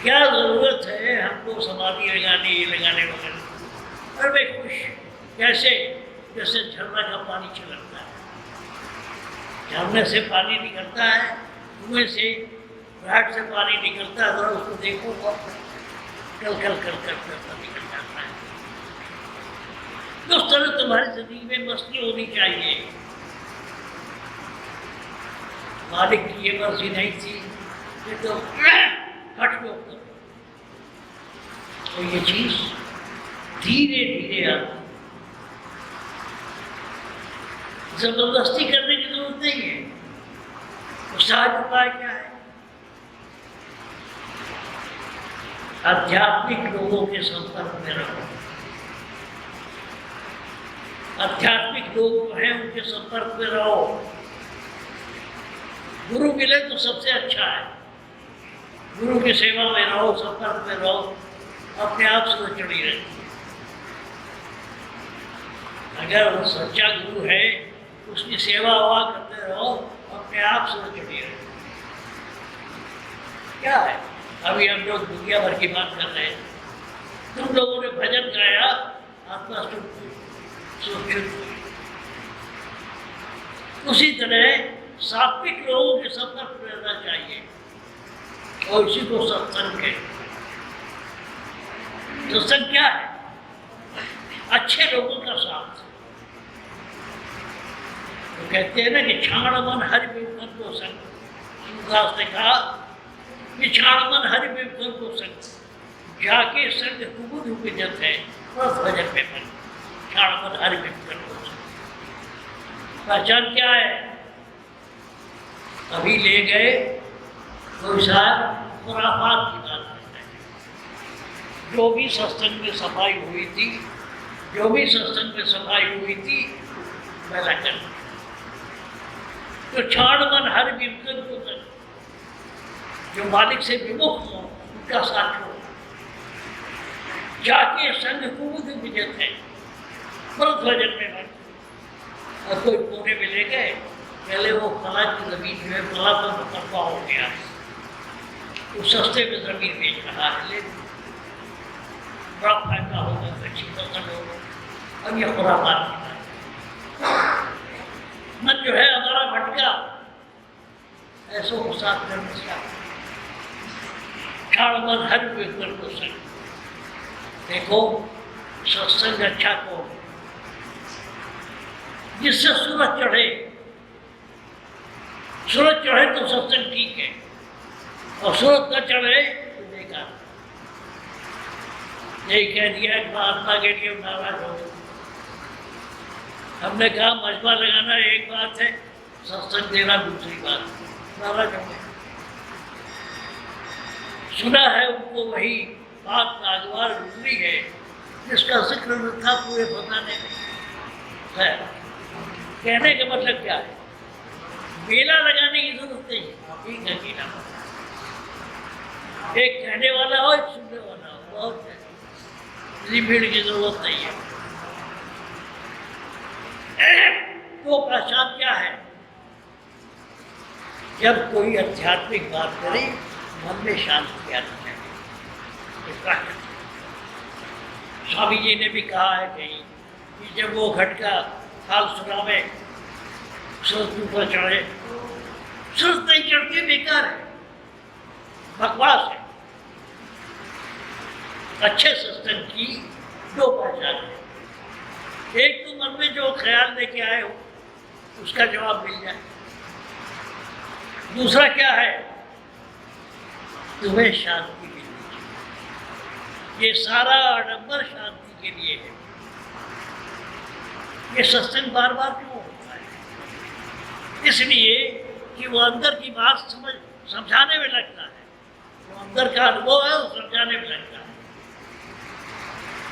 क्या जरूरत है हमको समाधि लगाने ये लगाने वगैरह। और मैं खुश कैसे, जैसे झरना का पानी छलकता है, झरने से पानी निकलता है, कुएं से घाट से पानी निकलता है, जरा उसको देखो कल कल कल कल कल निकल जाता है। तो उस तरह तुम्हारी जिंदगी में मस्ती होनी चाहिए। मालिक की ये मर्जी नहीं थी कि तो हट लो, तो ये चीज धीरे धीरे आती, जबरदस्ती करने की जरूरत नहीं है। तो सहज उपाय क्या है? आध्यात्मिक लोगों के संपर्क में रहो। आध्यात्मिक लोग जो हैं उनके संपर्क में रहो। गुरु मिले तो सबसे अच्छा है, गुरु की सेवा में रहो, संपर्क में रहो, अपने आप से चढ़ी रहे। अगर वो सच्चा गुरु है उसकी सेवा हवा करते रहो, अपने आप से चढ़ी रहे। क्या है, अभी हम लोग दुनिया भर की बात कर रहे हैं, तुम लोगों ने भजन गाया, आत्मा सुरक्षित। उसी तरह सात्विक लोगों के संपर्क में रहना चाहिए और इसी को सत्संग है। सत्संग क्या है? अच्छे लोगों का साथ। तो कहते हैं ना कि छाण मन हरि विभन को संग। सूरदास ने कहा कि छाण मन हरि विभन को संग, जाके संग कुबुद उपजत है बस भजन में मन। छाण मन हरि विभन को संग। पहचान क्या है? अभी ले गए कोई साहब खुराफात की बात करते हैं। जो भी सत्संग में सफाई हुई थी, जो भी सत्संग में सफाई हुई थी, मैला कर। तो छाण मन हर विमुख को कर, जो मालिक से विमुख हो उनका साथ हो, जाके संग कुबुद उपजत है बस भजन में मन। और कोई कोने में ले गए, पहले वो फला की जमीन में फला का मुकदमा हो गया, वो सस्ते में जमीन बेच रहा है, ले बड़ा फायदा होगा, अच्छी फसल होगा। अब ये खुराफात की बात। मन जो है हमारा भटका, ऐसो को साथ करने से छाड़ मन हर व्यक्ति को संग। देखो सत्संग अच्छा को जिससे सूरज चढ़े, सूरज चढ़े तो सत्संग ठीक है, और सूरज न चढ़े तो बेकार। यही कह दिया महात्मा के लिए नाराज हो। हमने कहा मजमा लगाना एक बात है, सत्संग देना दूसरी बात। नाराज हो गए। सुना है उनको वही बात नागवार गुजरी है जिसका जिक्र न था पूरे बताने में। कहने का मतलब क्या है? मेला लगाने की जरूरत नहीं है, ठीक है मेला। एक कहने वाला हो, एक सुनने वाला हो, बहुत है। भीड़ की जरूरत नहीं है। तो पहचान क्या है? जब कोई आध्यात्मिक बात करे मन में शांति आनी चाहिए। स्वामी जी ने भी कहा है कहीं कि जब वो घट का हाल सुना में सूरज ऊपर चढ़े, सूरज नहीं चढ़ती, बेकार है, बकवास है। अच्छे सत्संग की दो पहचान है। एक तो मन में जो ख्याल लेके आए हो उसका जवाब मिल जाए। दूसरा क्या है? तुम्हें शांति मिलनी चाहिए। ये सारा आडंबर शांति के लिए है। ये सत्संग बार बार क्यों होता है? इसलिए कि वो अंदर की बात समझाने में लगता है। वो अंदर का अनुभव है, वो समझाने में लगता है।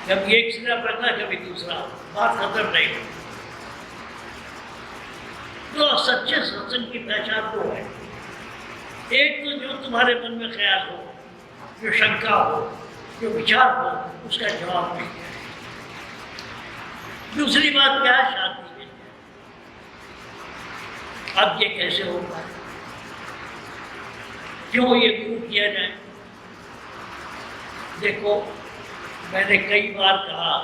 जब एक सिरा पड़ता है कभी दूसरा, बात खत्म नहीं होती। तो सच्चे सत्संग की पहचान वो है। एक तो जो तुम्हारे मन में ख्याल हो, जो शंका हो, जो विचार हो, उसका जवाब मिल जाए। दूसरी बात क्या है? शांति मिल जाए। अब ये कैसे होगा? क्यों ये गुरु किया जाए? देखो, मैंने कई बार कहा,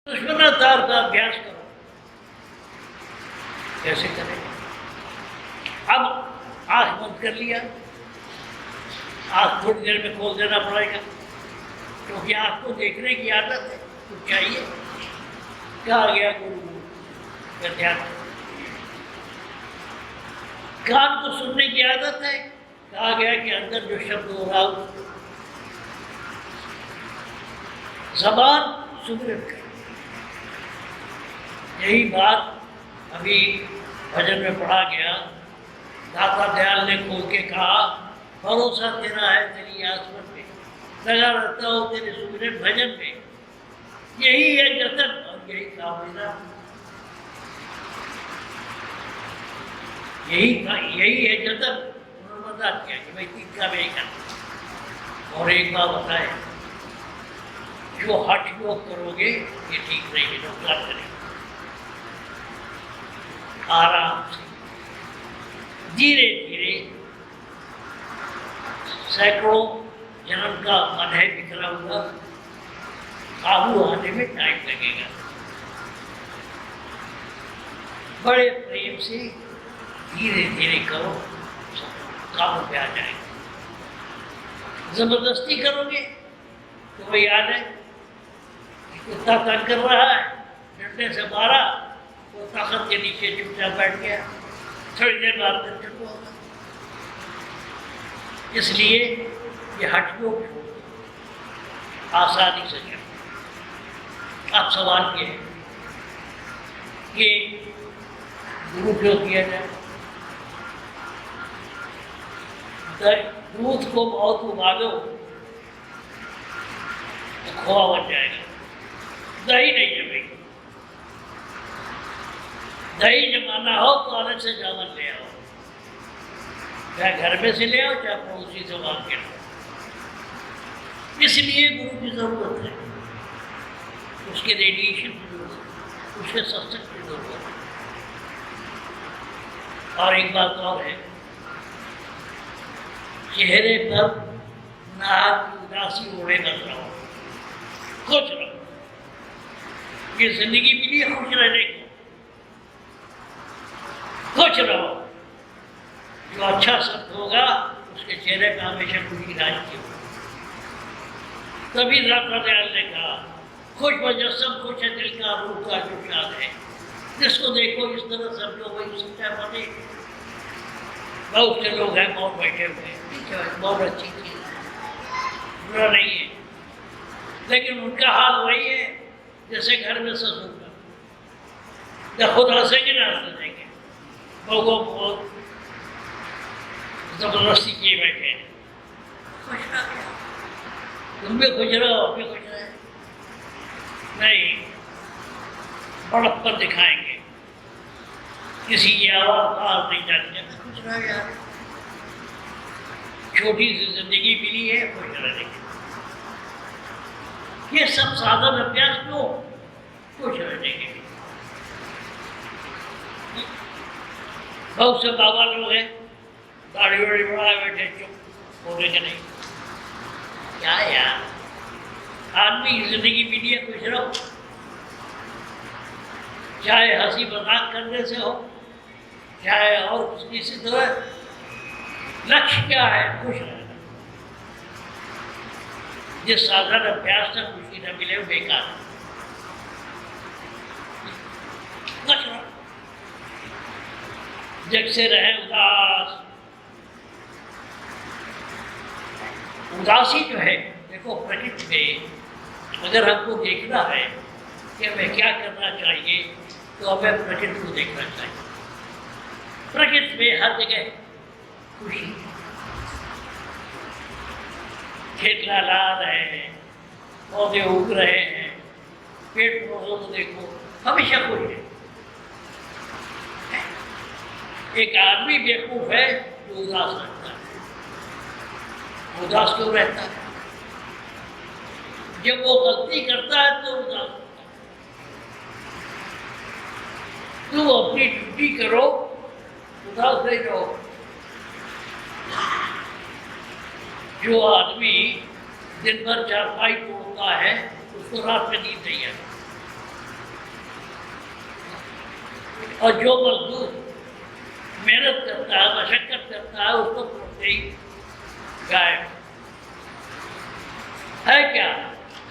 दुश्मनाचार का अभ्यास करो। कैसे करें? अब आंख बंद कर लिया, आंख थोड़ी देर में खोल देना पड़ेगा, क्योंकि आंख को देखने की आदत है, कुछ चाहिए। कहा गया गुरु का ध्यान। कान को सुनने की आदत है, कहा गया कि अंदर जो शब्द हो रहा हो, जबान सुमिरन कर। यही बात अभी भजन में पढ़ा गया। दाता दयाल ने खोल के कहा, भरोसा तेरा है तेरी आसमान में, लगा रहता हो तेरे सुमिरन भजन में। यही है जतन और यही कामना, यही है जतन। उन्होंने बता दिया कि भाई तीन काम यही करना। और एक बात बताए, जो हठ योग करोगे ये ठीक नहीं है, नुकसान करेगा। आराम से धीरे धीरे, सैकड़ों जन्म का मन है बिखरा हुआ, काबू आने में टाइम लगेगा। बड़े प्रेम से धीरे धीरे करो, काबू पे आ जाएगा। जबरदस्ती करोगे तो वही याद है, कुत्ता तंग कर रहा है, डंडे से मारा, वो ताकत के नीचे चुपचाप बैठ गया, थोड़ी देर बाद में चुप होगा। इसलिए ये हट योग आसानी से कर। आप सवाल ये है कि गुरु क्यों किया जाए? दूध को बहुत उबालो तो खोआ बन जाएगा, दही नहीं जमेगी। दही जमाना हो तो अलग से चावल ले आओ, चाहे घर में से ले आओ, चाहे पड़ोसी से मांग के लो। इसलिए गुरु की जरूरत है, उसके रेडिएशन की जरूरत है, उसके सत्संग की जरूरत है। और एक बात और है, चेहरे पर नाक की उदासी ओढ़े मत रहो, खुश रहो। ये जिंदगी मिली है खुश रहने की, खुश रहो। जो अच्छा शब्द होगा उसके चेहरे पर हमेशा खुशी राज की होगी। तभी दाता दयाल ने कहा, खुश वजह खुश है दिल का रूह का जो याद है। जिसको देखो इस तरह समझो वही सच्चा बने। बहुत से लोग हैं मौन बैठे हुए, बहुत अच्छी चीज है, बुरा नहीं है, लेकिन उनका हाल वही है जैसे घर में ससुर का, जब खुद हंसेंगे ना हंसेंगे, बहुओं बहुत जबरदस्ती किए बैठे हैं। खुश रह गया, तुम भी खुश रहो, आप भी खुश रहे। नहीं, बड़प्पन दिखाएंगे, किसी की आवाज नहीं जाती, खुश रहो यार। छोटी सी जिंदगी मिली है, खुश रहने की। ये सब साधन अभ्यास क्यों? खुश रहने के लिए। बहुत से बाबा लोग हैं, दाढ़ी वाड़ी बढ़ा बैठे, चुप होने के नहीं। क्या यार, आदमी की जिंदगी मिली है, खुश रहो, चाहे हंसी मजाक करने से हो, चाहे और किसी तरह। लक्ष्य क्या है? खुश रहना। जिस साधारण अभ्यास से खुशी न मिले वो बेकार है। खुश रहो, जग से रहे उदास। उदासी जो है, देखो प्रकृति में अगर हमको देखना है कि हमें क्या करना चाहिए, तो हमें प्रकृति को देखना चाहिए। प्रकृति में हर जगह खुशी, खेत लहरा रहे हैं, पौधे उग रहे हैं, पेड़ पौधों को देखो, हमेशा खुश है। एक आदमी बेवकूफ है जो उदास रहता है। उदास क्यों रहता है? जब वो गलती करता है तो उदास होता है। तुम अपनी ड्यूटी करो, उदास नहीं रहो। जो आदमी दिन भर चारपाई तोड़ता है उसको रात में नींद नहीं आती, और जो मजदूर मेहनत करता है, मशक्कत करता है, उसको प्रोटीन गायब है। क्या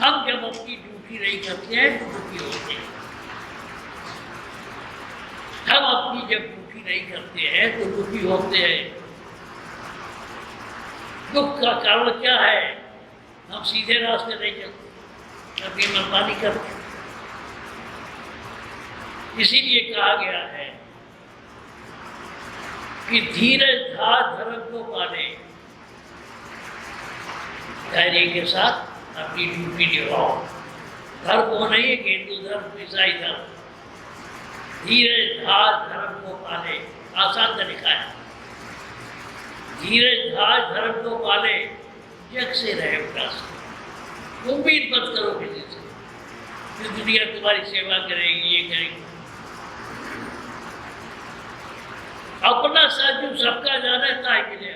हम जब अपनी ड्यूटी नहीं करते हैं तो दुखी होते हैं। हम अपनी जब ड्यूटी नहीं करते हैं तो दुखी होते हैं। दुख का कारण क्या है? हम सीधे रास्ते नहीं चलते, अपनी मनमानी करते। इसीलिए कहा गया है कि धीरज धार धर्म को पाले, धैर्य के साथ अपनी ड्यूटी निभाओ। धर्म वो नहीं है कि हिंदू धर्म, ईसाई धर्म। धीरज धार धर्म को पाले, आसान तरीका है। धीरज धार धर्म को पाले, जग से रहे उदास। उम्मीद मत करो किसी से कि दुनिया तुम्हारी सेवा करेगी, ये करेगी। अपना साजू सबका जाना ताई मिले।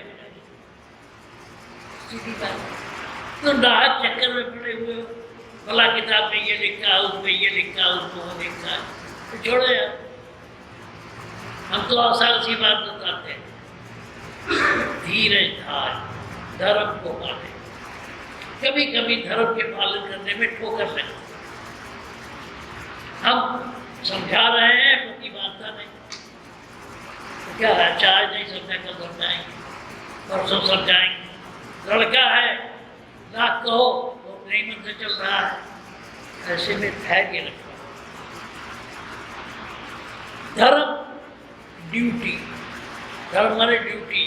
सीधी बात। तो नाहक चक्कर में पड़े हुए हो, भला किताब में ये लिखा, उसमें ये लिखा, उसमें वो लिखा, तो छोड़ो यार। हम तो आसान सी बात बताते हैं, धीरज धार धर्म को पाले। कभी कभी धर्म के पालन करने में ठोकर लगती, हम समझा रहे हैं, पति मानता नहीं, तो क्या है, चाहे नहीं समझा कल समझाएंगे, परसों समझाएंगे। लड़का है, ना कहो वो नहीं मन से चल रहा है, ऐसे में धैर्य रखो। धर्म ड्यूटी, धर्म माने ड्यूटी।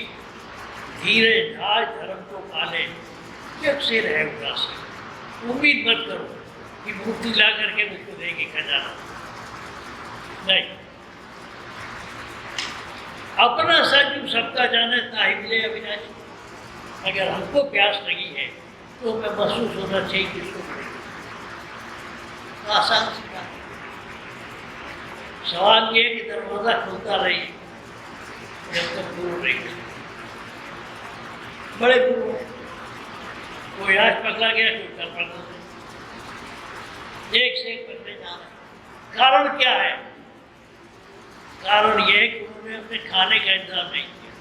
धीरज धार धर्म को पाले, जग से रहे उदास। उम्मीद मत करो कि मूर्ति ला करके मुझको देगी खजाना, नहीं। अपना साजू सबका जाने ताहि मिले अविनाशी। अगर हमको प्यास लगी है तो हमें महसूस होना चाहिए किसको मिलेगी। आसान सी बात। सवाल ये कि दरवाजा खुलता रही जब तक गुरु नहीं मिलते। बड़े गुरु हैं, कोई आज पकड़ा गया, कोई कल पकड़ा गया, एक से एक पकड़े जा रहे। कारण क्या है? कारण यह है कि उन्होंने अपने खाने का इंतजाम नहीं किया।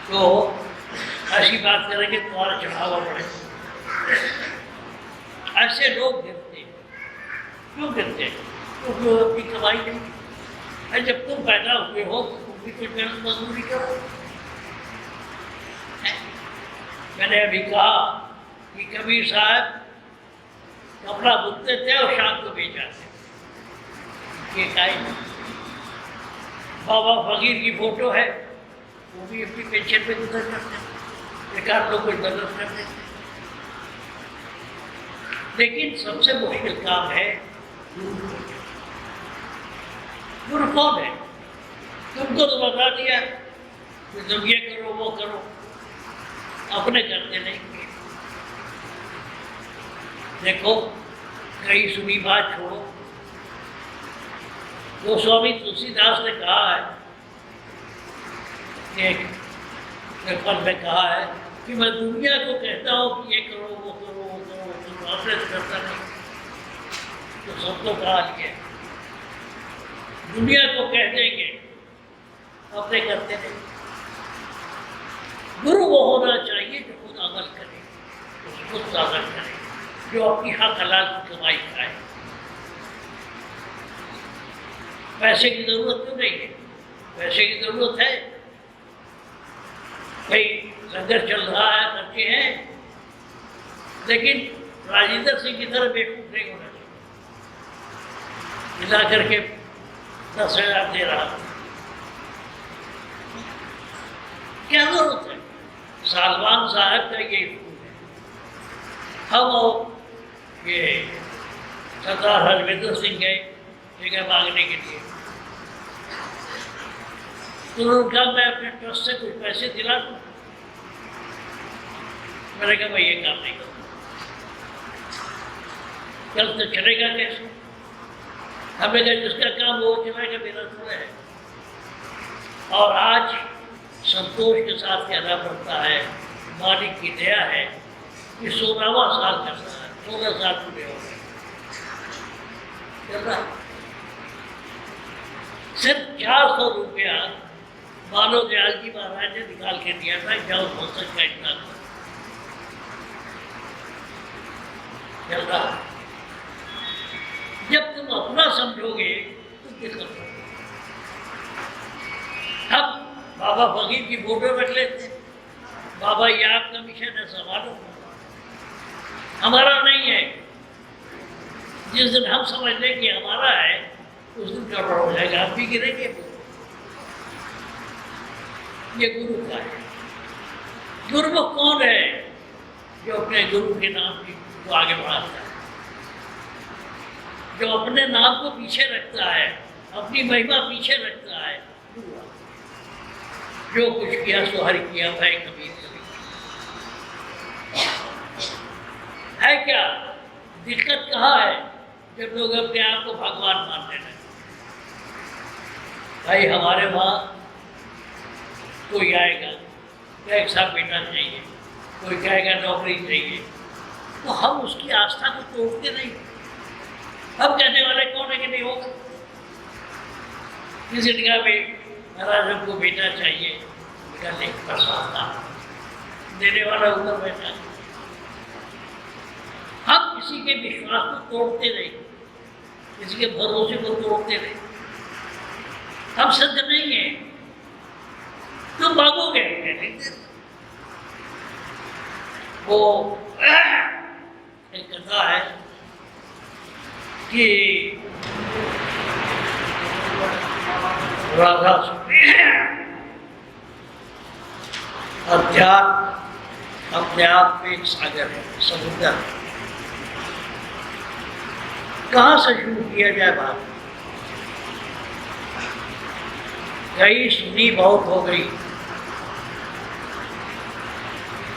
तो ऐसी बात करेंगे तुम्हारा चढ़ावा बढ़े। ऐसे लोग गिरते हैं। क्यों गिरते हैं? क्योंकि वो अपनी कमाई नहीं है। जब तुम पैदा हुए हो तो तुम भी कुछ मेहनत मजदूरी करो। मैंने अभी कहा कि कबीर साहब कपड़ा बुनते थे और शाम को बेच जाते। ये काई बाबा फकीर की फोटो है, वो भी अपनी पेंशन पे गुजर करते हैं। एक आध लोग कुछ मदद करते हैं। लेकिन सबसे मुश्किल काम है गुरु कौन है? तुमको तो बता दिया कि तुम ये करो वो करो, अपने करते नहीं। देखो कई सुनी बात छोड़ो। गोस्वामी तुलसीदास ने कहा है, एक पद में कहा है कि मैं दुनिया को कहता हूँ कि ये करो वो करो वो करो वो करो, अपने करता नहीं। तो सबको कहा लिया, दुनिया को कह देंगे, अपने करते नहीं। गुरु वो होना चाहिए जो खुद अमल करे, खुद साधन करे, जो अपनी हक हलाल की कमाई खाए। पैसे की जरूरत क्यों नहीं है? पैसे की जरूरत है। भाई लंगर चल रहा है, खर्चे हैं, लेकिन राजेंद्र सिंह की तरह बेवकूफ नहीं होना चाहिए। मिला करके 10,000 दे रहा, क्या जरूरत है? सालवान साहब का ये हुक्म है। हम और ये सरदार हरविंदर सिंह गए जगह मांगने के लिए, तो उन्होंने कहा मैं अपने ट्रस्ट से कुछ पैसे दिला दूँ। मैंने कहा मैं ये काम नहीं करूँ, कल तो चलेगा कैसे? हमें कहा जिसका काम वो चलाएगा, मेरा थोड़ा है। और आज संतोष के साथ कहना पड़ता है, मालिक की दया है कि 16वां साल चल रहा है, 16 साल पूरे हो गए चल रहा। सिर्फ 400 रुपया मानो दयाल जी महाराज ने निकाल के दिया था, जाओ संसद का इतना चल रहा। जब तुम अपना समझोगे तो दिक्कत होगी। हम बाबा फकीर की फोटो रख लेते हैं, बाबा ये आपका मिशन है, संभालो, हमारा नहीं है। जिस दिन हम समझ लें कि हमारा है, उस दिन गड़बड़ हो जाएगा, आप भी गिरेंगे। ये गुरु का है। गुरुमुख कौन है? जो अपने गुरु के नाम को आगे बढ़ाता है, जो अपने नाम को पीछे रखता है, अपनी महिमा पीछे रखता है। जो कुछ किया सो हरि किया, भाई कबीर कबीर। है क्या दिक्कत कहाँ है? जब लोग अपने आप को भगवान मानने लगे। भाई हमारे वहाँ कोई आएगा, एक साहब बेटा चाहिए, कोई कहेगा नौकरी चाहिए, तो हम उसकी आस्था को तोड़ते नहीं। हम कहने वाले कौन है कि नहीं होगा। किसी जगह में महाराज हमको बेटा चाहिए, बेटा नहीं कर सकता, देने वाला ऊपर बैठा। हम किसी के विश्वास को तोड़ते नहीं, किसी के भरोसे को तोड़ते नहीं। हम सत्य नहीं है, तुम भागोगे नहीं। वो एक कथा है कि राधा अध्यात्म अपने आप में एक सागर है, समुद्र। कहाँ से शुरू किया जाए बात? कई सुनी बहुत हो गई।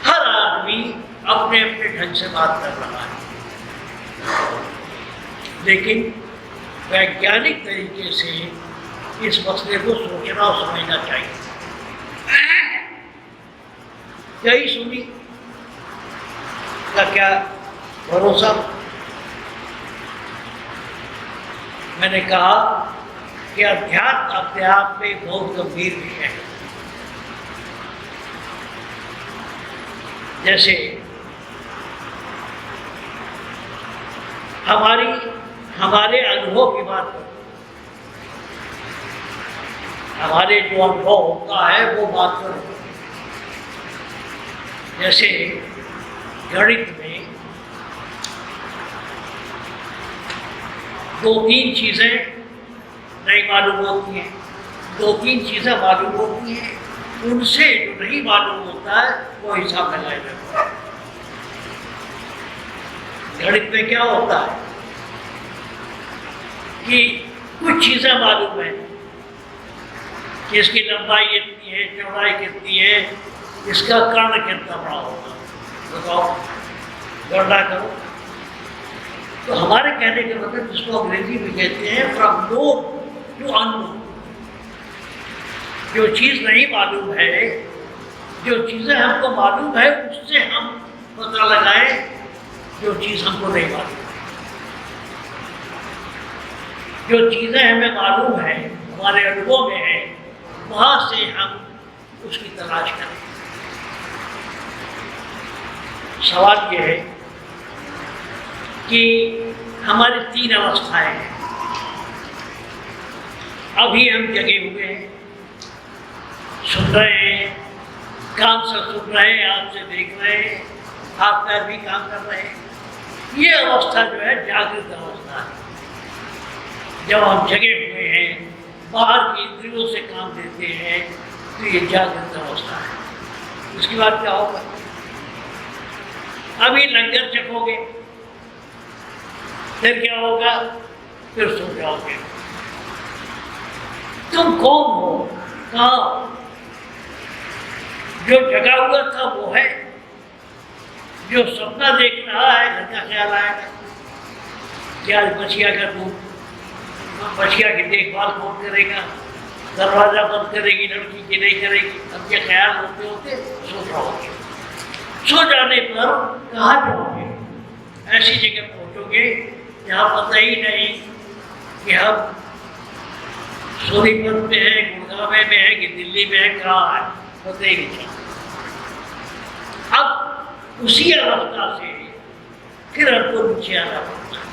हर आदमी अपने अपने ढंग से बात कर रहा है, लेकिन वैज्ञानिक तरीके से इस मसले को सोचना और समझना चाहिए। यही सुनी का क्या भरोसा? मैंने कहा कि अध्यात्म अपने आप में एक बहुत गंभीर विषय है। जैसे हमारे अनुभव की बात करो, हमारे जो अनुभव होता है वो बात करो। जैसे गणित में 2-3 चीजें नहीं मालूम होती हैं, 2-3 चीजें मालूम होती हैं, उनसे जो नहीं मालूम होता है वो हिसाब लगाया जाता है। गणित में क्या होता है कि कुछ चीजें मालूम है कि इसकी लंबाई कितनी है, चौड़ाई कितनी है, इसका कर्ण कितना बड़ा होगा, बताओ, गणना करो। तो हमारे कहने का मतलब, जिसको अंग्रेजी में कहते हैं फ्रॉम नोन टू अननोन। जो चीज़ नहीं मालूम है, जो चीज़ें हमको मालूम है, उससे हम पता लगाएं जो चीज़ हमको नहीं मालूम। जो चीज़ें हमें मालूम है, हमारे अनुभव में है, वहाँ से हम उसकी तलाश करें। सवाल ये है कि हमारी 3 अवस्थाएं हैं। अभी हम जगे हुए हैं, सुन रहे हैं, कान से सुन रहे हैं, आँख से देख रहे हैं, हाथ पैर भी काम कर रहे हैं। ये अवस्था जो है जागृत अवस्था है। जब हम जगे हुए हैं, बाहर की इंद्रियों से काम देते हैं, तो ये जागृत अवस्था है। उसके बाद क्या होगा? अभी लंगर चखोगे, फिर क्या होगा? फिर सो जाओगे। तुम कौन हो? कहाँ? जो जगा हुआ था वो है, जो सपना देख रहा है, घर का ख्याल आएगा, क्या बछिया का दूध, बछिया की देखभाल कौन करेगा, दरवाजा बंद करेगी लड़की की नहीं करेगी, अब ये ख्याल होते होते सो जाओगे। सो जाने पर कहाँ जाओगे? ऐसी जगह पहुंचोगे जहाँ पता ही नहीं कि हम सोनीपत में है, गुड़गांव में है कि दिल्ली में है, कहाँ है, पता ही नहीं चलता। अब उसी अवस्था से फिर हमको नीचे आना पड़ता है।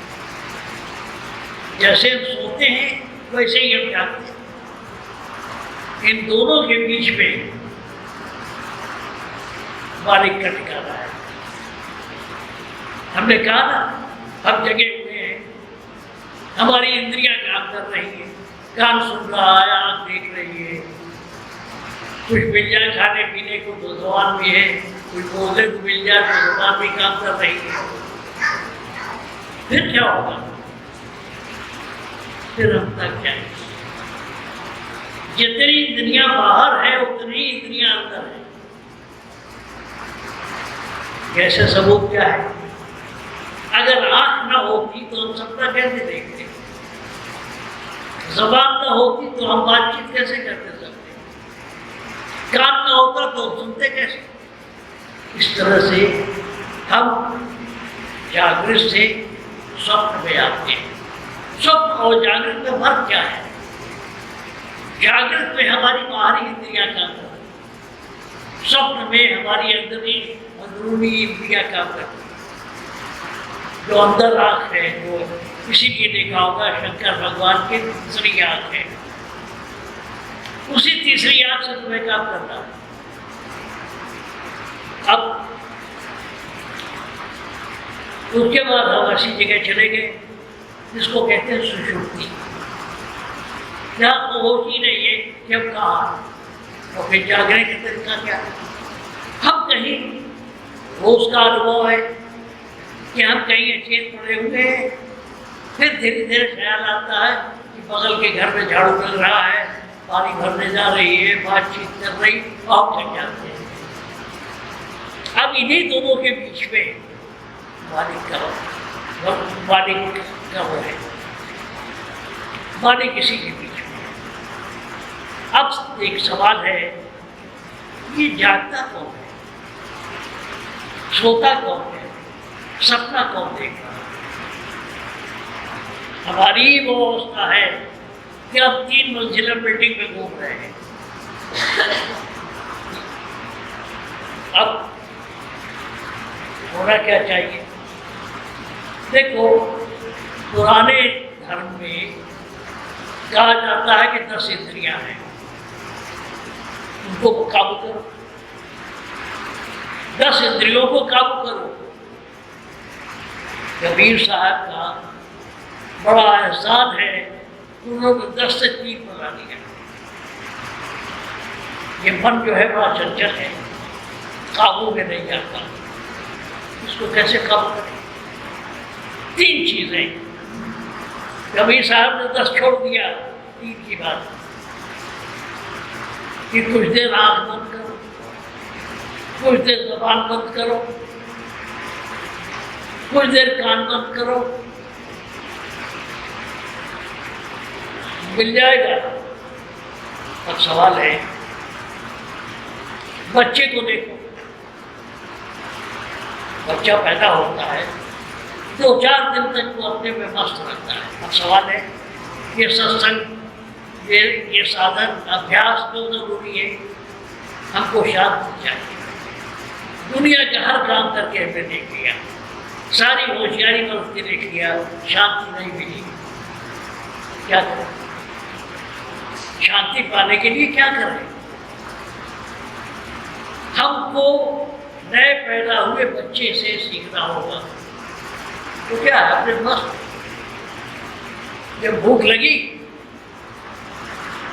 जैसे हम सोते हैं वैसे ही हम जागते हैं। इन दोनों के बीच में मालिक का ठिकाना है। हमने कहा ना, हम जगे हुए हैं, हमारी इंद्रियां काम कर रही है, कान सुन रहा है, आँख देख रही है, कुछ मिल जाए खाने पीने को तो जुबान भी है, कुछ बोलने को मिल जाए तो जुबान भी काम कर रही है। फिर क्या होगा? फिर हम तक जाएंगे। जितनी दुनिया बाहर है उतनी ही दुनिया अंदर है। कैसे सबूत क्या है? अगर आंख ना होती तो हम सपना कैसे देखते? ज़बान ना होती तो हम बातचीत कैसे करते सकते? कान ना होता तो हम सुनते कैसे? इस तरह से हम जागृत से स्वप्न में आते हैं। स्वप्न और जागृत में फर्क क्या है? जागृत में हमारी बाहरी इंद्रियां काम करती हैं, स्वप्न में हमारी अंदरूनी इंद्रियां काम करती हैं। जो अंदर आँख है वो इसीलिए देखा होगा शंकर भगवान की तीसरी आँख है, उसी तीसरी आँख से तुम्हें काम करना है। अब उसके बाद हम ऐसी जगह चले गए जिसको कहते हैं सुषुप्ति। क्या तो होश ही नहीं है कि हम कहाँ, और फिर जागने का तरीका क्या है? हम कहीं रोज का अनुभव है कि हम कहीं अचेत पड़े हुए हैं, फिर धीरे धीरे ख्याल आता है कि बगल के घर में झाड़ू लग रहा है, पानी भरने जा रही है, बातचीत कर रही, आप चल जाते हैं। अब इन्हीं दोनों के बीच में मालिक का वो है, मालिक किसी के बीच में। अब एक सवाल है, ये जागता कौन है, सोता कौन है, सपना कौन देख रहा है? हमारी वो अवस्था है कि हम 3 मंजिला बिल्डिंग में घूम रहे हैं। अब होना क्या चाहिए? देखो, पुराने धर्म में कहा जाता है कि 10 इंद्रियां हैं, उनको काबू करो, 10 इंद्रियों को काबू करो। कबीर साहब का बड़ा एहसान है, उन्होंने 10 से 3 बना दिया। ये मन जो है बड़ा चंचल है, काबू में नहीं आता, इसको कैसे काबू करें? 3 चीजें। कबीर साहब ने 10 छोड़ दिया, 3 की बात कि कुछ देर आँख बंद करो, कुछ देर ज़बान बंद करो, कुछ देर कान बंद करो, मिल जाएगा। अब सवाल है, बच्चे को देखो, बच्चा पैदा होता है, 2-4 दिन तक वो अपने में मस्त रहता है। अब सवाल है, ये सत्संग, ये साधन, अभ्यास तो जरूरी है। हमको शांति चाहिए। दुनिया का हर काम करके हमने देख लिया, सारी होशियारी बरत के देख लिया, शांति नहीं मिली। क्या करें? शांति पाने के लिए क्या करें? हमको नए पैदा हुए बच्चे से सीखना होगा। तो क्या है, अपने मस्त, जब भूख लगी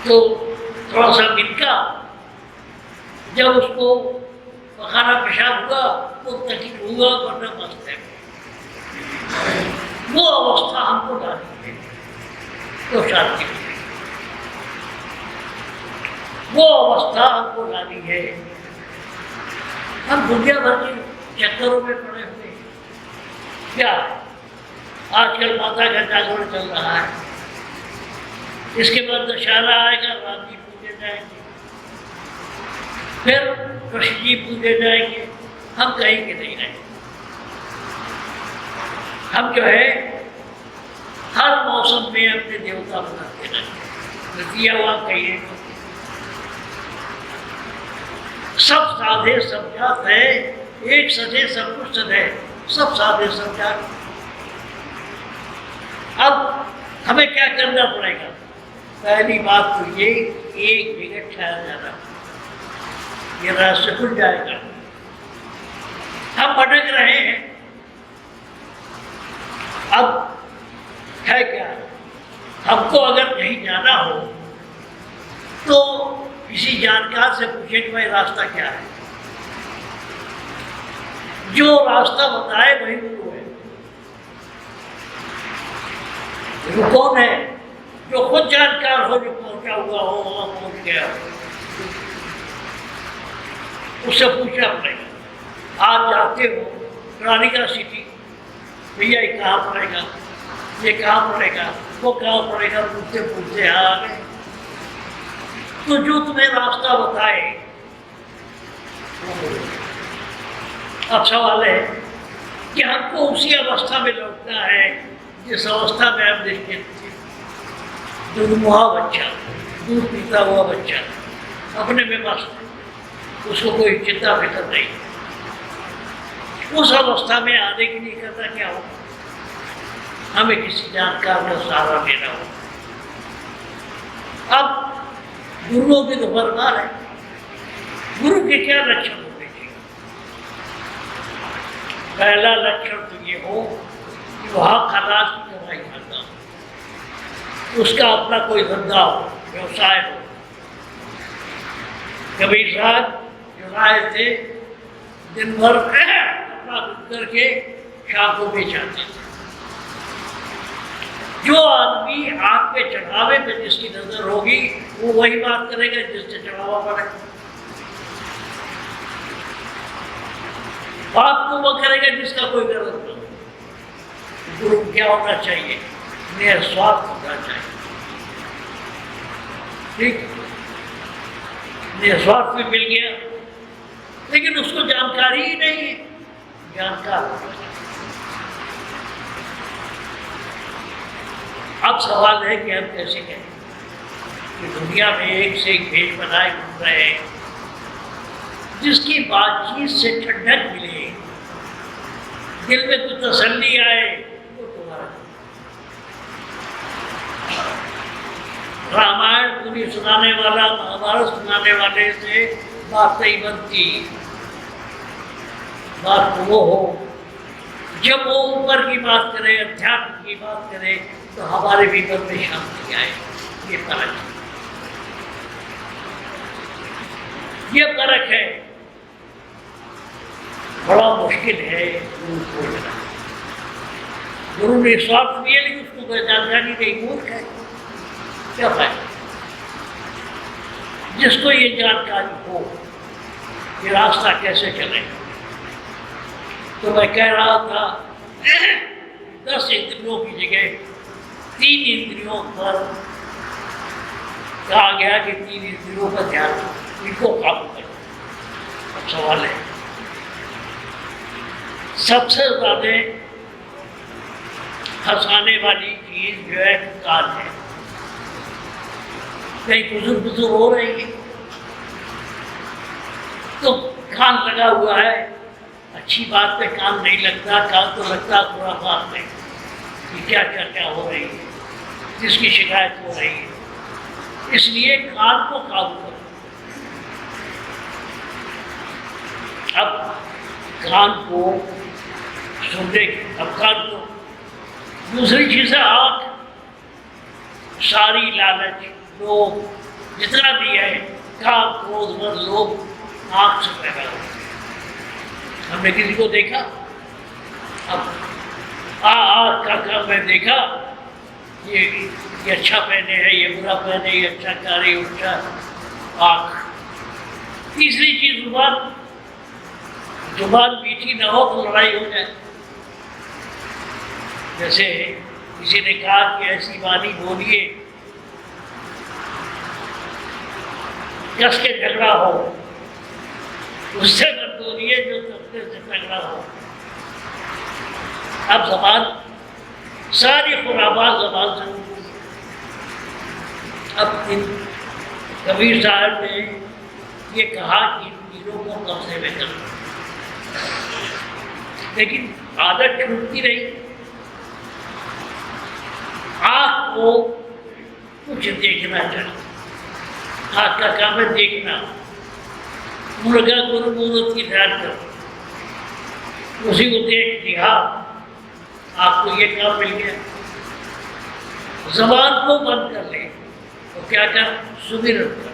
तो थोड़ा सा मिनका, जब उसको पखाना पेशाब हुआ तो तकलीफ हुआ, वरना मस्त है। वो अवस्था हमको डाली है तो शांति मिलेगी। वो अवस्था हमको डाली है। हम दुनिया भर के चक्करों में पड़े हुए हैं। क्या आजकल माता का जागरण चल रहा है, इसके बाद दशहरा आएगा, राम जी पूजे जाएंगे, फिर कृष्ण जी पूजे जाएंगे। हम कहीं के नहीं रहे। हम जो है हर मौसम में अपने देवता बनाते रहे। नतीजा हुआ कहिए, सब साधे सब जात है, एक सजे सब कुछ सद है, सब साधे सब जात। अब हमें क्या करना पड़ेगा? पहली बात तो ये, एक जगह ठहर जाना, ये रास्ते खुल जाएगा। हम भटक रहे हैं। अब है क्या, हमको अगर कहीं जाना हो तो किसी जानकार से पूछे कि भाई रास्ता क्या है। जो रास्ता बताए वही गुरु है। गुरु कौन है? जो खुद जानकार हो, जो पहुंचा हुआ हो, वहां पहुंच गया, उससे पूछना पड़ेगा। आप जाते हो रानीका सिटी, भैया ये कहाँ पड़ेगा, ये कहाँ पड़ेगा, वो कहाँ पड़ेगा, पूछते पूछते आ गए। तो जो तुम्हें रास्ता बताए, अब सवाल है कि हमको उसी अवस्था में लौटना है जिस अवस्था में हम देखते थे। दुर्मुहा बच्चा, दूध पीता हुआ बच्चा, अपने में मस्त, उसको कोई चिंता फिक्र नहीं। उस अवस्था में आने के लिए करना क्या हो? हमें किसी जानकार का सहारा लेना हो। अब गुरुओं की तो फरमान है। गुरु के क्या लक्षण होने चाहिए? पहला लक्षण तो ये हो कि वहाँ खलास की कमाई करता हो, उसका अपना कोई धंधा हो, व्यवसाय हो। कबीर साहब जो आए थे, दिन भर अपना करके शाम को बेच आते थे। जो आदमी आग पे चढ़ावे पे जिसकी नजर होगी, वो वही बात करेगा जिससे चढ़ावा पड़े। बात तो वो करेगा जिसका कोई गलत नहीं। गुरु क्या होना चाहिए? निस्वार्थ होना चाहिए। ठीक, निस्वार्थ भी मिल गया, लेकिन उसको जानकारी ही नहीं है। जानकार अब सवाल है कि हम कैसे कहें कि दुनिया में एक से एक भेष बनाए घूम रहे हैं, जिसकी बातचीत से ठंडक मिले, दिल में कुछ तसल्ली आए, वो तुम्हारा। रामायण पूरी सुनाने वाला, महाभारत सुनाने वाले से बात नहीं बनती। बात वो हो जब वो ऊपर की बात करे, अध्यात्म की बात करे, तो हमारे भीतर में शांति आए। ये फर्क है, ये फर्क है। बड़ा मुश्किल है गुरु खोजना। गुरु ने स्वार्थ दिया, लेकिन उसको जानकारी नहीं, मूर्ख है, क्या फायदा? जिसको ये जानकारी हो कि रास्ता कैसे चले। तो मैं कह रहा था 10 इंद्रियों की जगह 3 इंद्रियों पर कहा गया कि 3 इंद्रियों का ध्यान, इनको काबू करो। अब सवाल है, सबसे ज्यादा हंसाने वाली चीज जो है कान है। कहीं गुजर हो रही है तो कान लगा हुआ है, अच्छी बात पे कान नहीं लगता, कान तो लगता पूरा बात में कि क्या क्या क्या हो रही है, जिसकी शिकायत हो रही है। इसलिए कान को काबू करो। अब कान को सुनने, अब कान को, दूसरी चीज है आँख। सारी लालच, लोभ, जितना भी है, काम, क्रोध, मद, लोभ आँख से पैदा हो। हमने किसी को देखा, अब का मैं देखा, ये अच्छा पहने है, ये बुरा पहने, ये अच्छा करे, अच्छा, आँख। तीसरी चीज जुबान। जुबान मीठी ना हो तो लड़ाई हो जाए। जैसे किसी ने कहा कि ऐसी वाणी बोलिए कस के झगड़ा हो, उससे मत बोलिए जो तबके से झगड़ा हो। अब ज़बान सारी खुराबात ज़बान से। अब इन कबीर साहब ने ये कहा कि इन तीनों को कब्जे में कर, लेकिन आदत छूटती रही। आँख को कुछ देखना चाहिए, आँख का काम है देखना। मुर्गा गुरु मूरत की ध्यान करो, उसी को देख लिया, आपको ये काम मिल गया। ज़बान को बंद कर ले तो क्या कर, सुमिरन कर,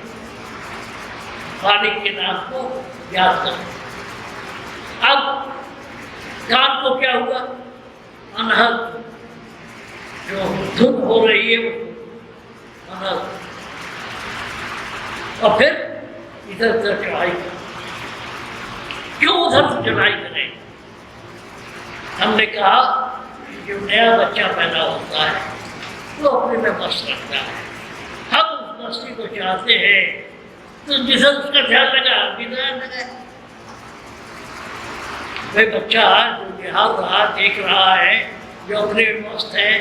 मालिक के नाम को याद कर। अब कान को क्या हुआ, अनहद जो धुन हो रही है वो अनहद, और फिर इधर उधर चढ़ाई कर। क्यों उधर चढ़ाई करें? हमने कहा जो नया बच्चा पैदा होता है वो अपने में मस्त रखता है, हम उस मस्ती को चाहते हैं तो जिसे उसका ध्यान लगा बिना लगा। भाई बच्चा जो निहाल रहा देख रहा है, जो अपने मस्त है,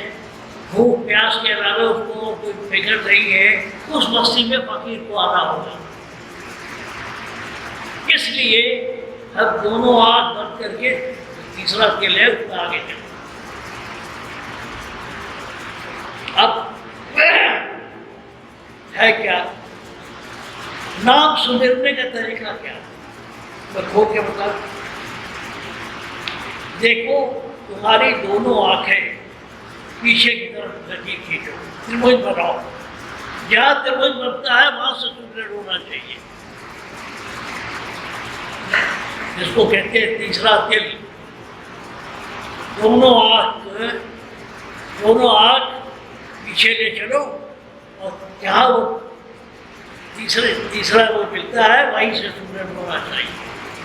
भूख प्यास के अलावा उसको कोई फिक्र नहीं है, उस मस्ती में फकीर को आना होगा। इसलिए हम दोनों आँख बंद करके तीसरा के लिए उसका आगे चले। अब है क्या नाम सुमिरने का तरीका, क्या मैं खोल के बता। देखो तुम्हारी दोनों आंखें पीछे की तरफ लगी खींचो, त्रिभुज बनाओ। जहाँ त्रिभुज बनता है वहां से सुमिरन होना चाहिए, जिसको कहते हैं तीसरा तिल। दोनों आंख पीछे ले चलो और जहाँ वो तीसरा वो मिलता है वहीं से सुमिरन होना चाहिए।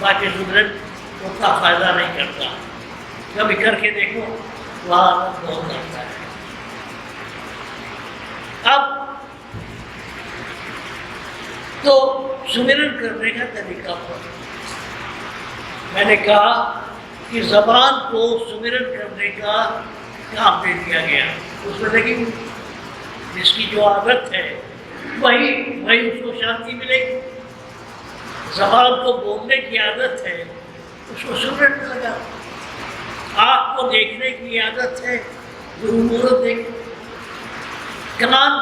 बाकी सुमिरन उतना फायदा नहीं करता। कभी करके देखो, वहाँ आनंद बहुत लगता है। अब तो सुमिरन करने का तरीका पर मैंने कहा कि ज़बान को सुमिरन करने का काम दे दिया गया। उसमें लेकिन जिसकी जो आदत है वही उसको शांति मिलेगी। ज़बान को बोलने की आदत है, उसको सुमिरन में लगा। आँख को देखने की आदत है, गुरु मूरत देख। कान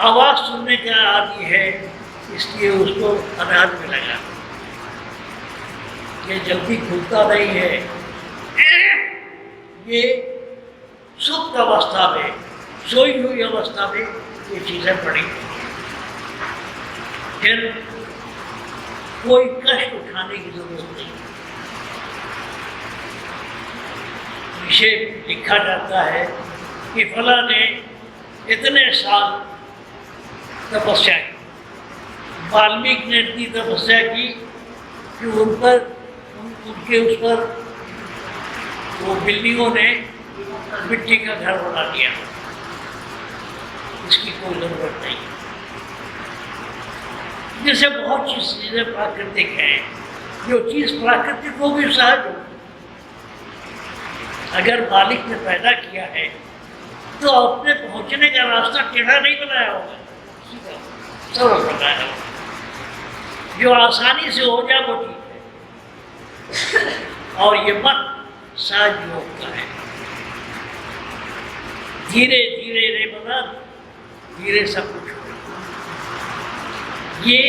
आवाज़ सुनने का आदि है, इसलिए उसको अनाज में लगा। ये जल्दी खुलता नहीं है, ये सुप्त अवस्था में, सोई हुई अवस्था में ये चीज़ें पड़ी। फिर कोई कष्ट उठाने की जरूरत नहीं। विषय लिखा जाता है कि फला ने इतने साल तपस्या की, वाल्मीकि ने इतनी तपस्या की कि उनके उस पर वो बिल्डिंगों ने मिट्टी का घर बना दिया। इसकी कोई जरूरत नहीं। जैसे बहुत चीजें प्राकृतिक हैं, जो चीज प्राकृतिक वो भी सहज हो। अगर मालिक ने पैदा किया है तो अपने पहुंचने का रास्ता टेढ़ा नहीं बनाया होगा, सरल बनाया होगा। जो आसानी से हो जाए वो ठीक है। और ये मत सहज योग का है। धीरे धीरे रे बना, धीरे सब कुछ हो। ये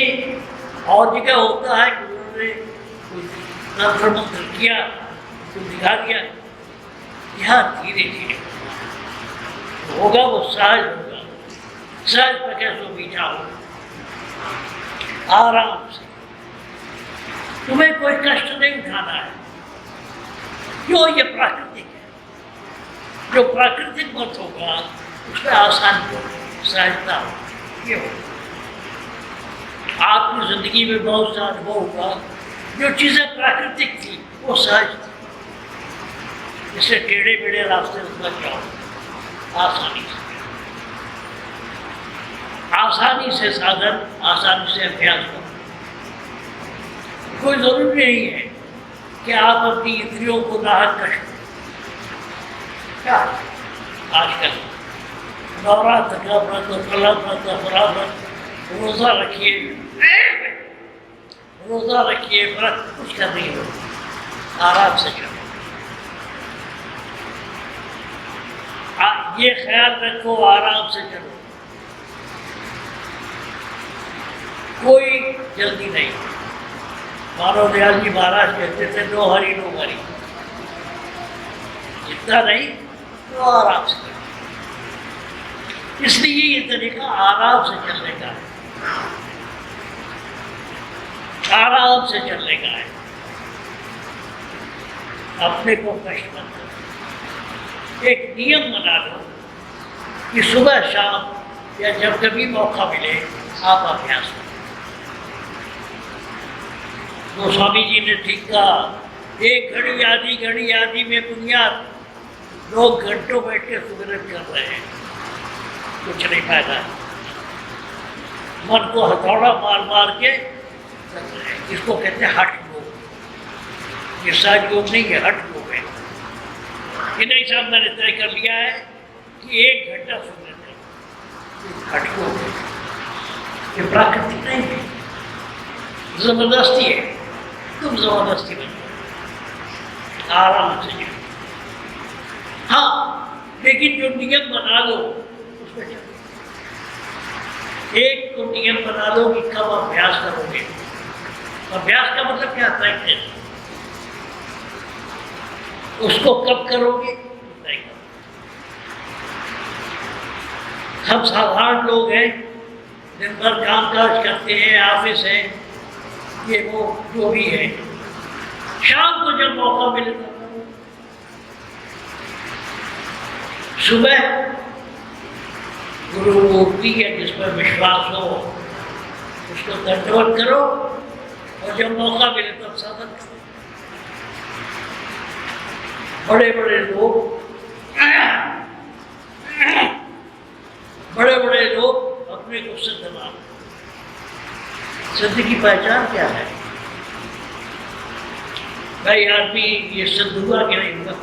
और जगह होता है कि उन्होंने तंत्र मंत्र किया तो दिखा दिया। यहाँ धीरे धीरे होगा, वो सहज होगा। सहज पर कैसे बीजा हो, आराम से। तुम्हें कोई कष्ट नहीं उठाना है, क्यों? ये प्राकृतिक है। जो प्राकृतिक मत होगा उसमें आसान हो, सहजता हो। ये हो आपकी जिंदगी में बहुत सा अनुभव हुआ, जो चीज़ें प्राकृतिक थी वो सहज थी। इससे टेढ़े मेढ़े रास्ते पर जाओ आसानी से। आसानी से साधन, आसानी से अभ्यास करो। कोई जरूरी नहीं है कि आप अपनी इंद्रियों को नाहक कष्ट दें। क्या आजकल नवरात्र का व्रत, कला व्रत, अपरा व्रत, रोजा रखिए, रोजा रखिए, व्रत कुछ कर नहीं हो, आराम से चलो। ये ख्याल रखो, आराम से चलो, कोई जल्दी नहीं। मानव दयाल जी महाराज कहते थे नो हरी नो वरी, जितना नहीं तो आराम से चलो। इसलिए ये तरीका आराम से चलने का है, आराम से चलने का है। अपने को कष्ट मत करो। एक नियम बना लो कि सुबह शाम या जब कभी मौका मिले आप अभ्यास करो। तो स्वामी जी ने ठीक कहा, एक घड़ी आदि में बुनियाद, लोग घंटों बैठ के सुमिरन कर रहे हैं, कुछ नहीं फायदा। मन को हथौड़ा मार मार के कर रहे हैं, इसको कहते हैं हठ योग। ये साज योग नहीं है, हठ योग है। कि नहीं साहब मैंने तय कर लिया है कि 1 घंटा सुमिरन करें, हठ योग है। ये प्राकृतिक नहीं है, जबरदस्ती है। तुम जबरदस्ती बन आराम से जाओ। हाँ, लेकिन जो नियम बना लो उसमें चलो। एक तो नियम बना लो कि कब अभ्यास करोगे। अभ्यास का मतलब क्या? प्रैक्टिस। उसको कब करोगे नहीं करोगे। हम साधारण लोग हैं, दिन भर काम काज करते हैं, ऑफिस है, ये वो जो भी है, शाम को जब मौका मिले तो सुबह गुरु मूर्ति है जिस पर विश्वास हो उसको दंडवत करो, और जब मौका मिले तब साधन करो। बड़े बड़े लोग अपने को सिद्ध मानते। सिद्ध की पहचान क्या है? भाई आदमी ये सिद्ध हुआ कि नहीं हुआ,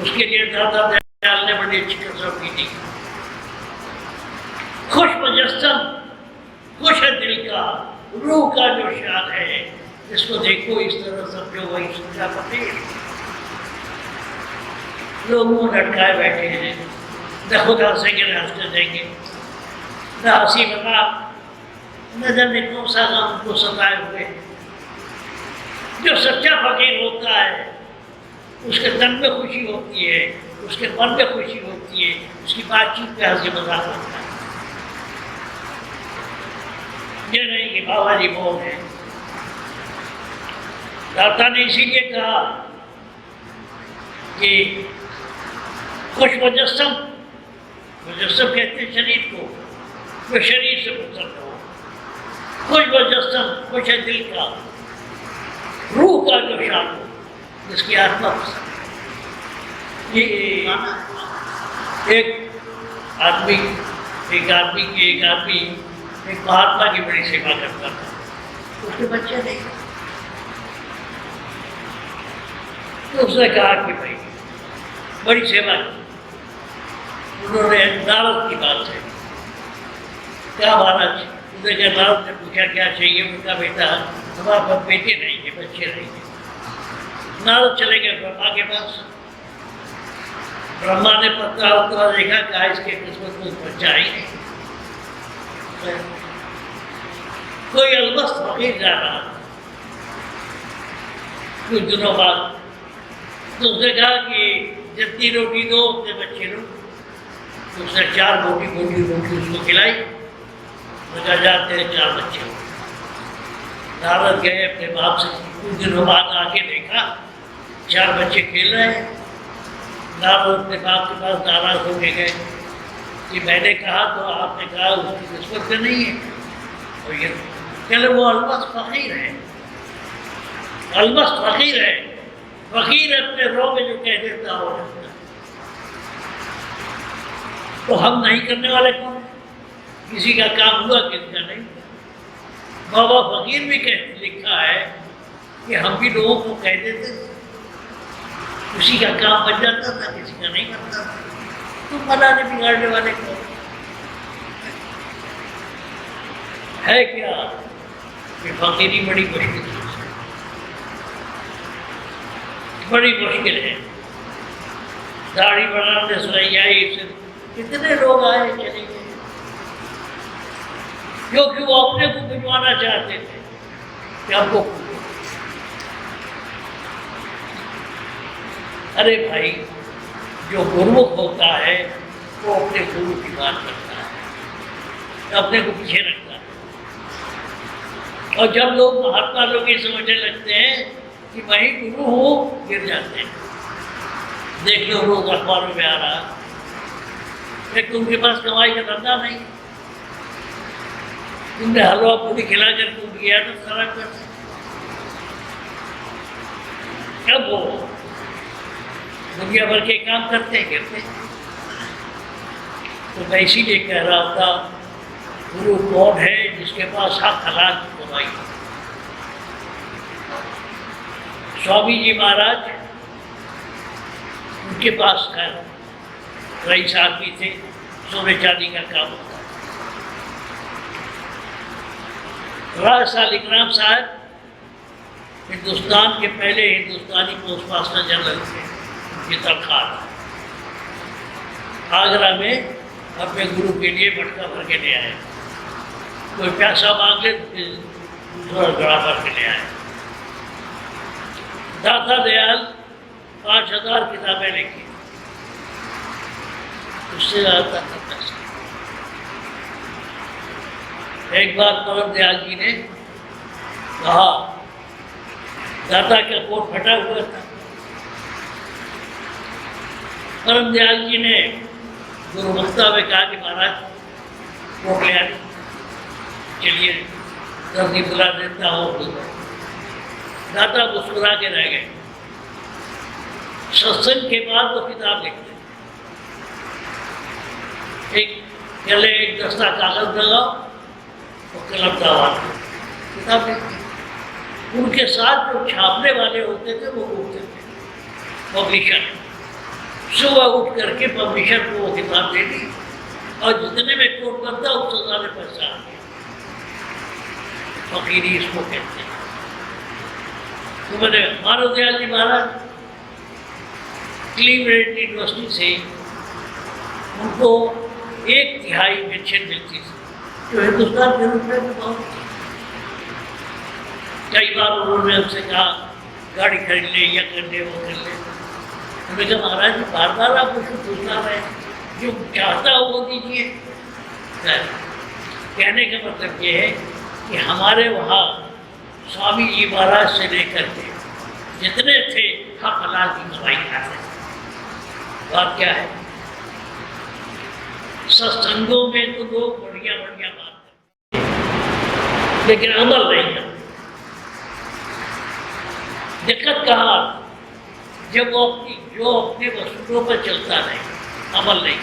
उसके लिए दादा दयाल ने बड़ी अच्छी कसरत की थी। खुश मजस्सम, खुश है दिल का, रूह का जो शान है, इसको देखो इस तरह समझो वही सच्चा फकीर। लोग मुंह लटकाए बैठे हैं, न खुदा से के रास्ते देंगे, न हंसी मजाक, न जाने कौन सा गम को सताए हुए। जो सच्चा फकीर होता है उसके तन में खुशी होती है, उसके मन में खुशी होती है, उसकी बातचीत पे हंसी मजाक होता है। ये नहीं कि बाबा जी बोल है। दाता ने इसीलिए कहा कि खुश मुजस्सम, मुजस्सम कहते हैं शरीर को, वो शरीर से मुजस्सम हो। खुश मुजस्सम, खुश है दिल का, रूह का जो शान हो, जिसकी आत्मा पसंद है। ये एक आदमी एक महात्मा की बड़ी सेवा करता था, उसके बच्चे नहीं। तो उसने कहा कि भाई बड़ी सेवा की। उन्होंने नारद की बात है, क्या महाराज? उसने कहा, नारद ने पूछा क्या चाहिए? उनका बेटा हमारे पास बेटे नहीं है, बच्चे नहीं है। नारद चले गए ब्रह्मा के पास। ब्रह्मा ने पत्ता उत्तरा देखा, कहा इसके किस्मत में बच्चा ही नहीं। कोई अलमस्त फकीर जा रहा था कुछ दिनों बाद, तो उसने कहा कि जितनी रोटी दो उतने बच्चे लो। तो उसने 4 मोटी रोटी उसको खिलाई, उसका जाते हैं 4 बच्चे हो। नारद गए अपने बाप से, कुछ दिनों बाद आके देखा 4 बच्चे खेल रहे हैं। नारद अपने बाप के पास नाराज होके गए कि मैंने कहा तो आपने कहा उसकी किस्मत में नहीं है। और ये चलो वो अलमस्त फकीर है, अलमस्त फकीर है। फकीर अपने रो में जो कह देता हो। तो हम नहीं करने वाले कौन? किसी का काम हुआ, किसी का नहीं। बाबा फकीर भी लिखा है कि हम भी लोगों को कह देते, किसी का काम बन जाता था, किसी का नहीं बनता था। तुम बनाने बिगाड़ने वाले को है क्या? ये फकीरी बड़ी मुश्किल है, बड़ी मुश्किल है। दाढ़ी बनाने सुरैयाई से कितने लोग आए चले गए, क्योंकि वो अपने को भिजवाना चाहते थे कि हमको। अरे भाई, जो गुरुमुख होता है वो अपने गुरु की बात करता है, अपने को पीछे रखता है। और जब लोग महात्मा लोग ये समझने लगते हैं कि वही गुरु हो, गिर जाते हैं। देख लो, रोज अखबारों में आ रहा, एक उनके पास कमाई का धंधा नहीं, तुमने हलवा पूरी खिलाकर टूट गया तो सारा कर। कब वो दुनिया भर के काम करते करते। तो मैं इसीलिए कह रहा था, गुरु कौन है जिसके पास हक हलाल की कमाई हो। स्वामी जी महाराज, उनके पास रईस आदमी थे, सोने चांदी का काम होता। राज सालिग्राम साहब हिंदुस्तान के पहले हिंदुस्तानी पोस्ट मास्टर जनरल थे, उनकी तनख्वाह आगरा में अपने गुरु के लिए मटका भर के ले आए। कोई पैसा मांग ले तो दूसरा गड़ा भर के ले आए। दाता दयाल 5000 किताबें लिखी, उससे आता था पैसा। एक बार परम दयाल जी ने कहा, दाता का कोट फटा हुआ था। परम दयाल जी ने गुरुमुखता में कहा कि महाराज कोट ले आए, चलिए 10 दिन बुला देता हूँ। दाता मुस्कुरा के रह गए। सत्संग के बाद वो किताब लिखते, एक पहले एक दस्ता कागज लगाओ और कलम दवा किताब लिखते। उनके साथ जो छापने वाले होते थे वो उठते थे, पब्लिशर। सुबह उठ करके पब्लिशर को वो किताब दे दी और जितने में कोट करता उससे ज़्यादा पैसा आ गया। फकीरी इसको कहते हैं। तो मैंने मानव दयाल जी महाराज क्लीवलैंड यूनिवर्सिटी से उनको 1/3 पेंशन मिलती थी, जो हिंदुस्तान के रुपये में बहुत थी। कई बार उन्होंने हमसे कहा गाड़ी खरीद ले, या कर ले, वो कर ले। उन्होंने कहा महाराज जी बार बार आप मुझको पूछना रहे, जो चाहता हो वो दीजिए। कहने का मतलब ये है कि हमारे वहाँ स्वामी जी महाराज से लेकर के जितने थे हक हलाल की कमाई खाते थे। बात क्या है, सत्संगों में तो लोग बढ़िया बढ़िया बात करते, लेकिन अमल नहीं करते। दिक्कत कहाँ, जब वो जो अपने वसूलों पर चलता नहीं, अमल नहीं,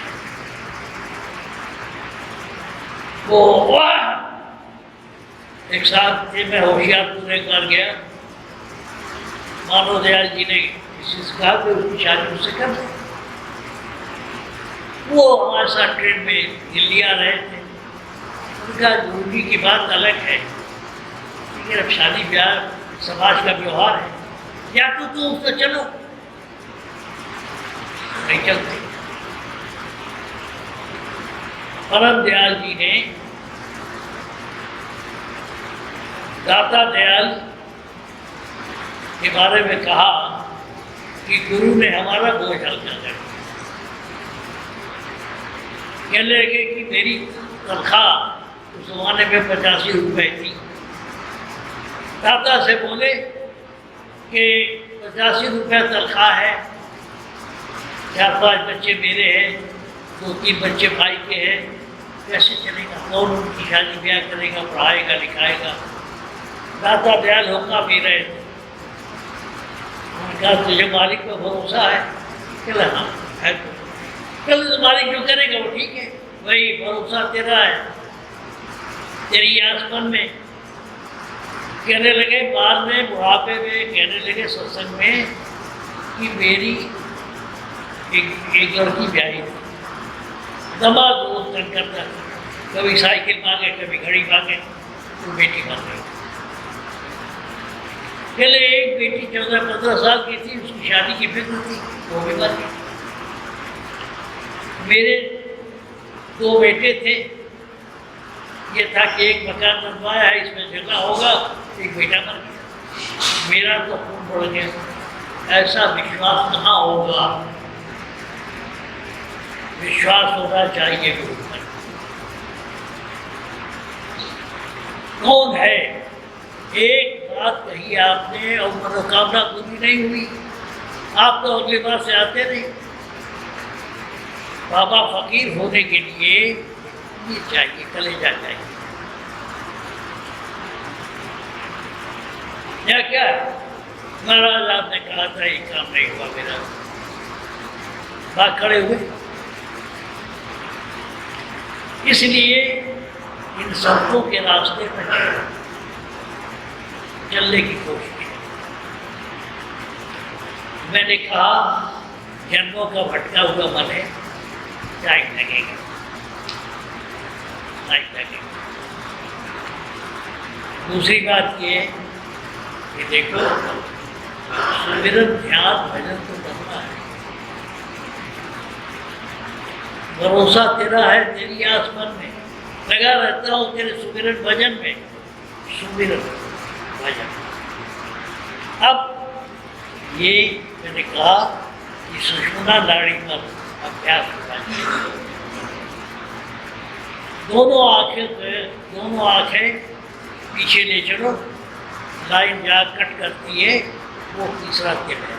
वो वाह। एक साथ थे, मैं होशियारपुर एक बार गया, मानव दयाल जी ने किसी से कहा कि उसकी शादी उससे कर दो। वो हमारे साथ ट्रेन में दिल्ली आ रहे थे। उनका गुरु जी की बात अलग है, लेकिन अब शादी ब्याह समाज का व्यवहार है, या तो तुम उससे चलो, नहीं चलते। परम दयाल जी ने दाता दयाल के बारे में कहा कि गुरु ने हमारा बोझ हल्का कर दिया। कहने लगे कि मेरी तनख्वाह उस जमाने में 85 रुपये थी। दाता से बोले कि 85 रुपये तनख्वाह है, 4-5 बच्चे मेरे हैं, 2-3 बच्चे भाई के हैं, कैसे चलेगा? कौन उनकी शादी ब्याह करेगा, पढ़ाएगा, लिखाएगा? दाता दयाल होगा भी रहे थे। उनका तुझे मालिक पर भरोसा है? चला हाँ है, तो चलो तो मालिक जो करेगा वो ठीक है, वही भरोसा तेरा है, तेरी आसमान में। कहने लगे बाद में बुढ़ापे में, कहने लगे सत्संग में कि मेरी एक लड़की ब्याही थी, दमा दोस्त तंग करता, कभी साइकिल मांगे कभी घड़ी मांगे, तो बेटी बन गई। पहले एक बेटी 14-15 साल की थी, उसकी शादी की फिक्र थी, वो भी बन गई। मेरे 2 बेटे थे, ये था कि एक मकान बनवाया है, इसमें जगह होगा, एक बेटा बन गया। मेरा तो खून बढ़ गया। ऐसा विश्वास कहाँ होगा? विश्वास होना चाहिए गुरु पर। कौन है? एक बात कही आपने और मनोकामना पूरी नहीं हुई, आप तो अगली बार से आते नहीं। बाबा फकीर होने के लिए ये चाहिए, कलेजा चाहिए। क्या महाराज आपने कहा था ये काम नहीं हुआ मेरा, बात खड़े हुए। इसलिए इन सबकों के रास्ते पर चलने की कोशिश की। मैंने कहा जन्मों का भटका हुआ मन है, टाइम लगेगा, टाइम लगेगा। दूसरी बात ये कि देखो सुमिरन ध्यान भजन तो करना है, भरोसा तेरा है, तेरी आसमान में लगा रहता हूँ, तेरे सुमिरन भजन में, सुमिरन भजन। अब ये मैंने कहा कि सुषुम्ना नाड़ी पर अभ्यास होना चाहिए। दोनों आंखें पीछे ले चलो, लाइन जहाँ कट करती है वो तीसरा तिल है,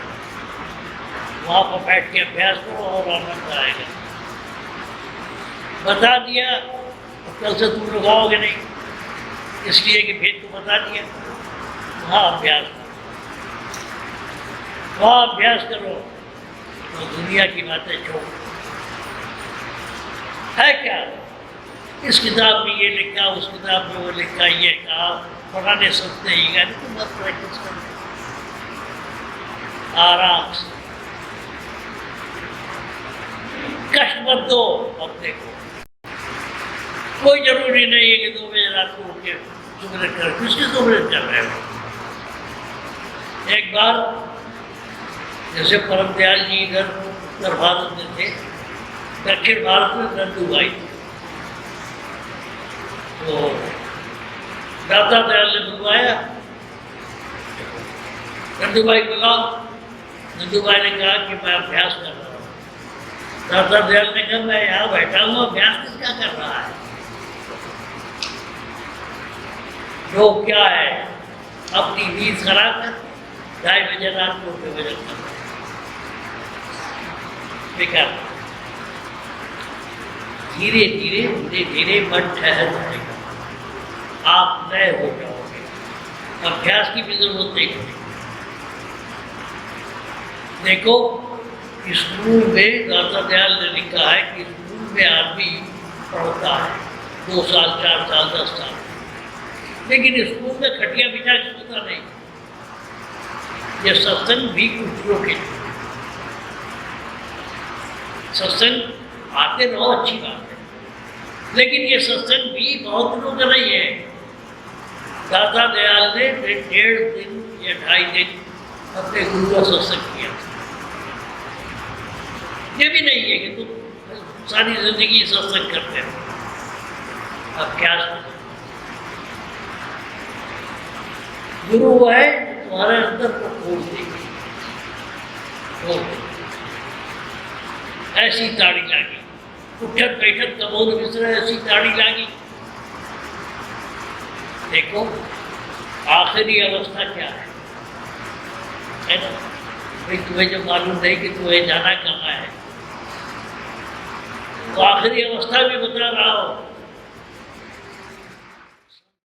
वहाँ पर बैठ के अभ्यास करो और आनंद आएगा। बता दिया, कल से तुम लोग आओगे नहीं, इसलिए कि भेद को बता दिया। वहाँ अभ्यास करो, वहाँ अभ्यास करो तो दुनिया की बातें छोड़। है क्या? इस किताब में ये लिखा, उस किताब में वो लिखा, ये कहा, पढ़ाने सकते ही गए, तो मत प्रैक्टिस करो आराम से, कष्ट मत दो अपने को। कोई जरूरी नहीं है कि 2 बजे रात को उठ के सुमिरन कर, किसके सुमिरन कर रहे हो? एक बार जैसे परम दयाल जी इधर उत्तर भारत में थे, दक्षिण भारत में नंदूबाई थे, तो दाता दयाल ने बुलवाया, नंदूबाई बुलाओ। नंदूबाई ने कहा कि मैं अभ्यास कर रहा हूँ। दाता दयाल ने कहा मैं यहाँ बैठा हूँ, अभ्यास किसका कर रहा है? जो क्या है, अपनी नींद खराब कर, 2:30 बजे रात को उठे भजन कर, बेकार। धीरे धीरे मन ठहर जाएगा, आप नए हो जाओगे, अभ्यास की भी जरूरत नहीं पड़ेगी। देखो स्कूल में दाता दयाल ने लिखा है कि स्कूल में आदमी पढ़ता है 2 साल 4 साल 10 साल, लेकिन स्कूल में खटिया बिछा के सोता नहीं। ये सत्संग भी कुछ लोग के, सत्संग आते रहो अच्छी बात है, लेकिन ये सत्संग भी बहुत लोग नहीं है। दाता दयाल ने 1.5 दिन या 2.5 दिन अपने गुरु का सत्संग किया था। ये भी नहीं है कि तुम सारी जिंदगी सत्संग करते हो, अभ्यास करो। गुरु वो है तुम्हारे अंदर को खोल देगी, ऐसी ताड़ी लागी, उठक बैठक कबोल मिश्र ऐसी ताड़ी लागी। देखो आखिरी अवस्था क्या है ना? भाई तुम्हें जब मालूम नहीं कि तुम्हें जाना कहाँ है, तो आखिरी अवस्था भी बता रहा हो।